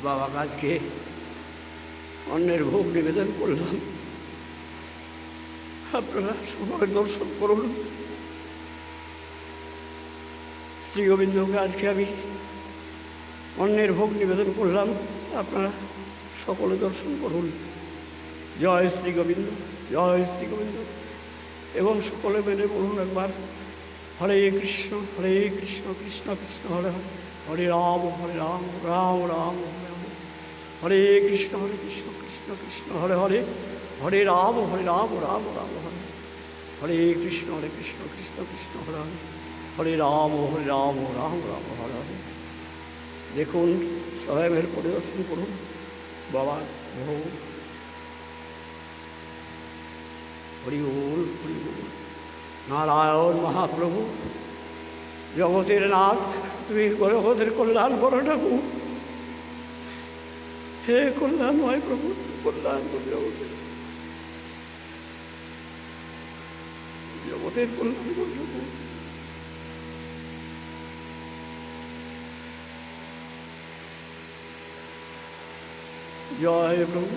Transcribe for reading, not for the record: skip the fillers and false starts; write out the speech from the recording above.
বাবা আজকে অন্যের ভোগ নিবেদন করলাম, আপনারা সবাই দর্শন করুন। শ্রী গোবিন্দকে আজকে আমি অন্যের ভোগ নিবেদন করলাম, আপনারা সকলে দর্শন করুন। জয় শ্রী গোবিন্দ, জয় শ্রী গোবিন্দ। এবং সকলে মেনে বলুন একবার, হরে কৃষ্ণ কৃষ্ণ কৃষ্ণ হরে হরে, হরে রাম রাম রাম হরে হরে, হরে কৃষ্ণ কৃষ্ণ কৃষ্ণ হরে হরে, হরে রাম রাম রাম হরে, হরে কৃষ্ণ কৃষ্ণ কৃষ্ণ হরে হরে, হরে রাম রাম রাম হরে হরে। দেখুন সবাই মেরে পরিদর্শন করুন বাবার ভোগ। হরি বল হরি বল। নারায়ণ মহাপ্রভু, জগতের নাথ, তুমি জগতের কল্যাণ করো ঠাকুর। হে কল্যাণময় প্রভু, কল্যাণ করো জগতের, জগতের কল্যাণ করো ঠাকুর। জয় প্রভু।